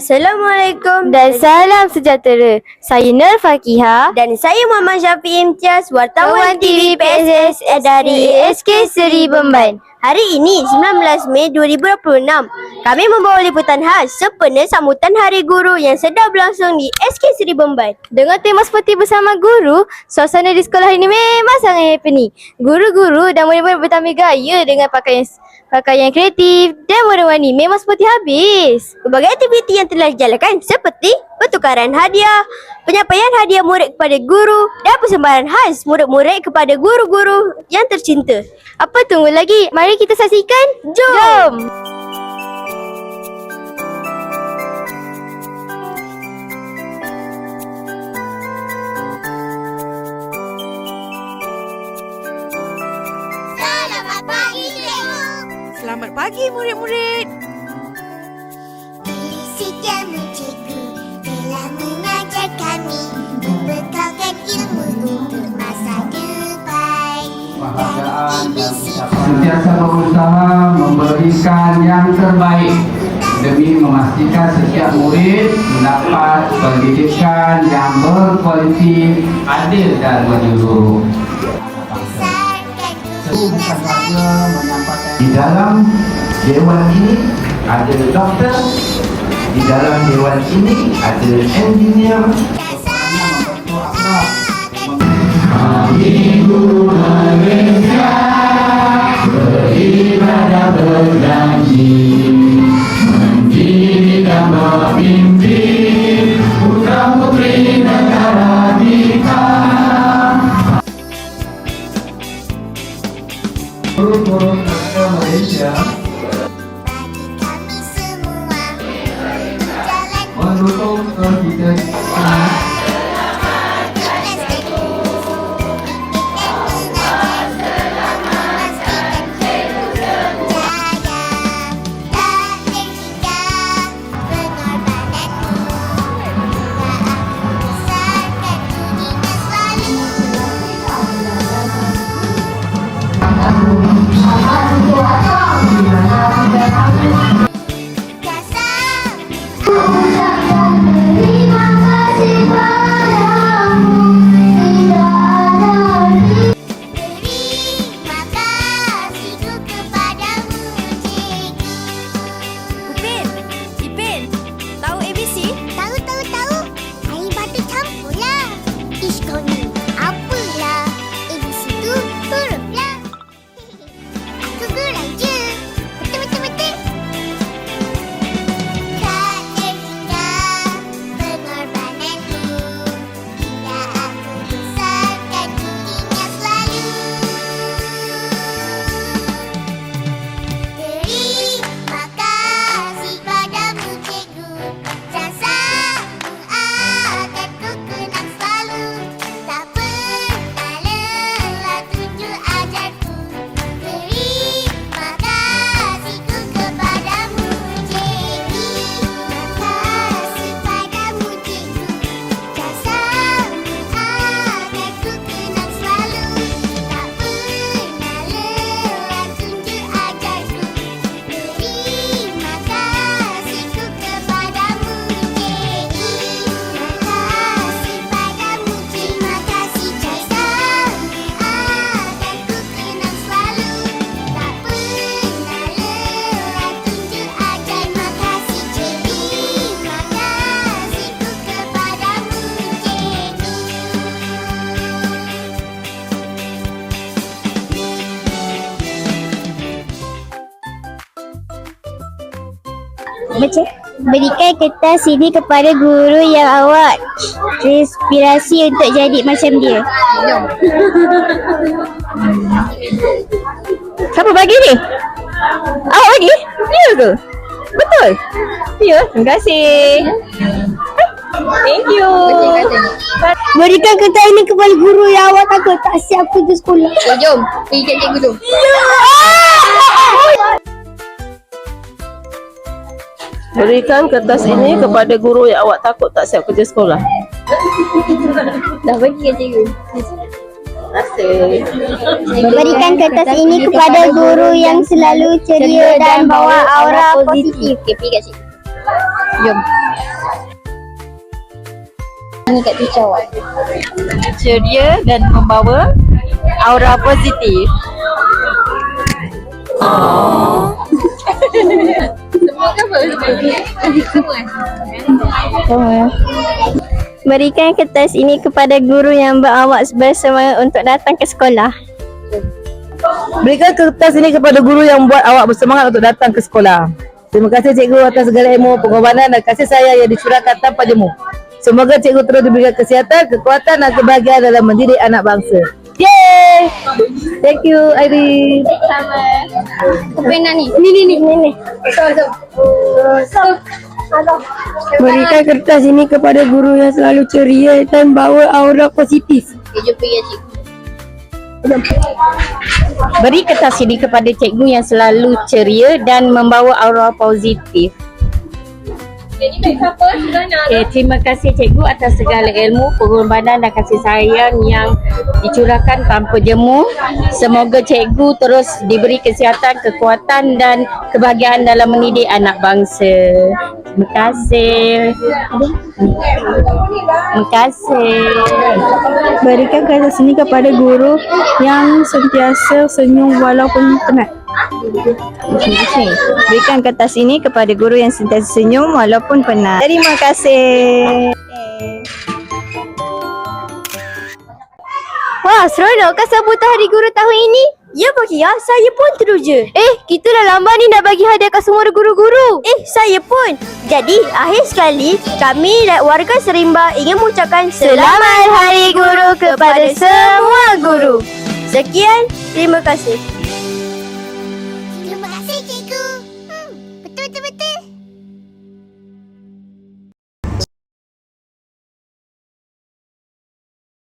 Assalamualaikum dan salam sejahtera. Saya Nur Fakihah dan saya Muhammad Syafiq Imtiaz, wartawan TV PSS dari ASK Seri Bemban. Hari ini 19 Mei 2026, kami membawa liputan khas sempena sambutan Hari Guru yang sedang berlangsung di SK Seri Bemban. Dengan tema seperti bersama guru, suasana di sekolah ini memang sangat happening. Guru-guru dan murid-murid bertampil gaya dengan pakaian kreatif dan warna-warni, memang seperti habis. Berbagai aktiviti yang telah dijalankan seperti pertukaran hadiah, penyampaian hadiah murid kepada guru dan persembahan khas murid-murid kepada guru-guru yang tercinta. Apa tunggu lagi? Mari kita saksikan. Jom! Selamat pagi, cikgu. Selamat pagi, murid-murid. Sejam cikgu telah mengajar kami, membekalkan ilmu untuk masa depan. Penghargaan dan sentiasa berusaha memberikan yang terbaik demi memastikan setiap murid mendapat pendidikan yang berkualiti, adil dan menyeluruh. Bukan saja menyampaikan di dalam dewan ini ada doktor, di dalam dewan ini ada engineer. Kami guru Malaysia beribadah berjanji mendidik dan memimpin putra putri negara kita. Guru-guru negara Malaysia Kami semua jalan menutup kita berikan kertas ini kepada guru yang awak inspirasi untuk jadi macam dia. Jom. Siapa bagi ni? Awak bagi? Ya ke? Betul? Ya, terima kasih. Thank you. Berikan kertas ini kepada guru yang awak takut tak siap pergi sekolah. Jom, pergi kat cikgu tu. Berikan kertas ini kepada guru yang awak takut tak siap kerja sekolah. Dah bagi kat cikgu. Berikan kertas ini kepada guru yang selalu ceria dan bawa aura positif. Okay, pergi kat cikgu. Jom. Ini kat teacher awak. Ceria dan membawa aura positif. Berikan kertas ini kepada guru yang berawak bersemangat untuk datang ke sekolah. Berikan kertas ini kepada guru yang buat awak bersemangat untuk datang ke sekolah. Terima kasih cikgu atas segala ilmu, pengorbanan dan kasih sayang yang dicurahkan tanpa jemu. Semoga cikgu terus diberikan kesihatan, kekuatan dan kebahagiaan dalam mendidik anak bangsa. Yeay! Thank you, Airi. Pena ni. Ni. Berikan kertas ini kepada guru yang selalu ceria dan bawa aura positif. Jumpa ya cikgu. Beri kertas ini kepada cikgu yang selalu ceria dan membawa aura positif. Okay, terima kasih cikgu atas segala ilmu, pengorbanan dan kasih sayang yang dicurahkan tanpa jemu. Semoga cikgu terus diberi kesihatan, kekuatan dan kebahagiaan dalam mendidik anak bangsa. Terima kasih. Terima kasih. Berikan kertas ini kepada guru yang sentiasa senyum walaupun penat. Berikan kertas ini kepada guru yang sentiasa senyum walaupun penat. Terima kasih. Wah, seronok kan sambutan Hari Guru tahun ini? Ya Pak Kia, saya pun teruja. Kita dah lambat ni nak bagi hadiah kat semua guru-guru. Saya pun. Jadi, akhir sekali, kami dan warga Serimba ingin mengucapkan Selamat Hari Guru kepada semua guru. Sekian, terima kasih. Terima kasih cikgu.